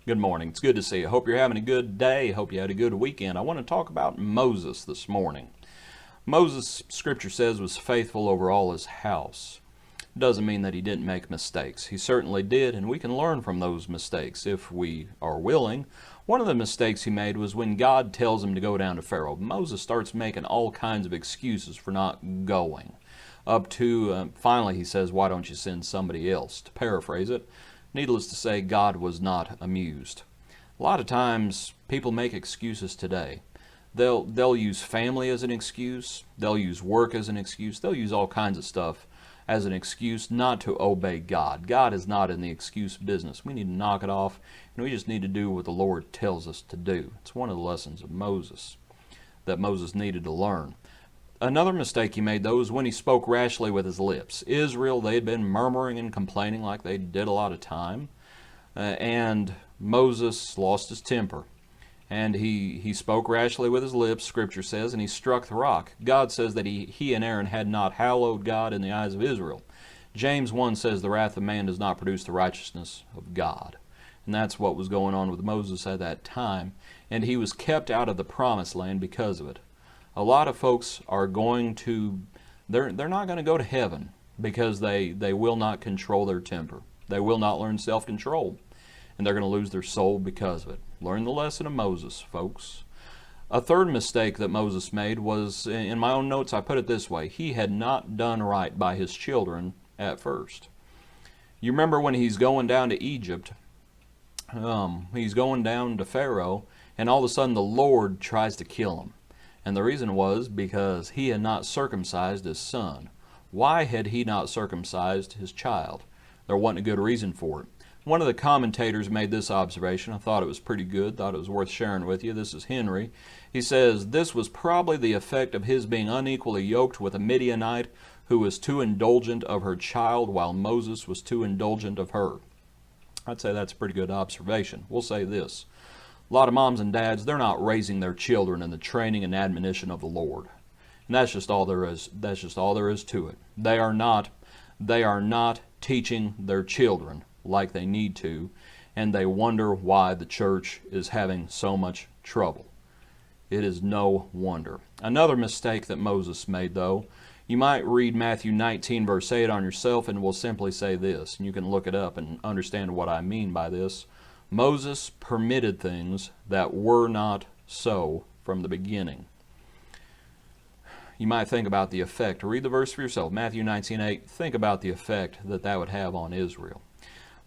Good morning. It's good to see you. Hope you're having a good day. Hope you had a good weekend. I want to talk about Moses this morning. Moses, Scripture says, was faithful over all his house. Doesn't mean that he didn't make mistakes. He certainly did, and we can learn from those mistakes if we are willing. One of the mistakes he made was when God tells him to go down to Pharaoh. Moses starts making all kinds of excuses for not going. Up to finally he says, "Why don't you send somebody else?" To paraphrase it, needless to say, God was not amused. A lot of times people make excuses today. They'll use family as an excuse, they'll use work as an excuse, they'll use all kinds of stuff as an excuse not to obey God. God is not in the excuse business. We need to knock it off, and we just need to do what the Lord tells us to do. It's one of the lessons of Moses that Moses needed to learn. Another mistake he made, though, was when he spoke rashly with his lips. Israel, they had been murmuring and complaining like they did a lot of time, and Moses lost his temper. And he spoke rashly with his lips, Scripture says, and he struck the rock. God says that he and Aaron had not hallowed God in the eyes of Israel. James 1 says the wrath of man does not produce the righteousness of God. And that's what was going on with Moses at that time, and he was kept out of the promised land because of it. A lot of folks are going to, they're not going to go to heaven because they will not control their temper. They will not learn self-control, and they're going to lose their soul because of it. Learn the lesson of Moses, folks. A third mistake that Moses made was, in my own notes, I put it this way: he had not done right by his children at first. You remember when he's going down to Egypt, he's going down to Pharaoh, and all of a sudden the Lord tries to kill him. And the reason was because he had not circumcised his son. Why had he not circumcised his child? There wasn't a good reason for it. One of the commentators made this observation. I thought it was pretty good, thought it was worth sharing with you. This is Henry. He says, this was probably the effect of his being unequally yoked with a Midianite who was too indulgent of her child while Moses was too indulgent of her. I'd say that's a pretty good observation. We'll say this. A lot of moms and dads, they're not raising their children in the training and admonition of the Lord. And that's just all there is. That's just all there is to it. They are not teaching their children like they need to, and they wonder why the church is having so much trouble. It is no wonder. Another mistake that Moses made, though, you might read Matthew 19 verse 8 on yourself, and we'll simply say this, and you can look it up and understand what I mean by this. Moses permitted things that were not so from the beginning. You might think about the effect. Read the verse for yourself, Matthew 19:8. Think about the effect that would have on Israel.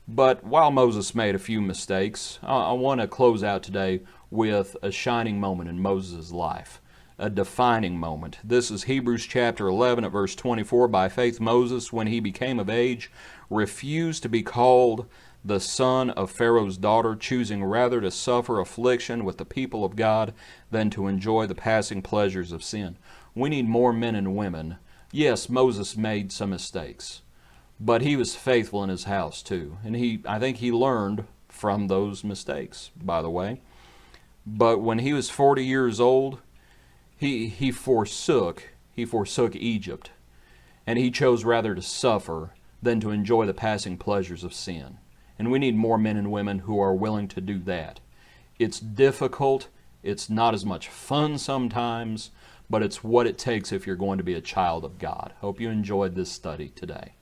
But while Moses made a few mistakes, I want to close out today with a shining moment in Moses' life, a defining moment. This is Hebrews chapter 11 at verse 24. By faith Moses, when he became of age, refused to be called the son of Pharaoh's daughter, choosing rather to suffer affliction with the people of God than to enjoy the passing pleasures of sin. We need more men and women. Yes, Moses made some mistakes, but he was faithful in his house too. And I think he learned from those mistakes, by the way. But when he was 40 years old, he forsook Egypt, and he chose rather to suffer than to enjoy the passing pleasures of sin. And we need more men and women who are willing to do that. It's difficult. It's not as much fun sometimes, but it's what it takes if you're going to be a child of God. Hope you enjoyed this study today.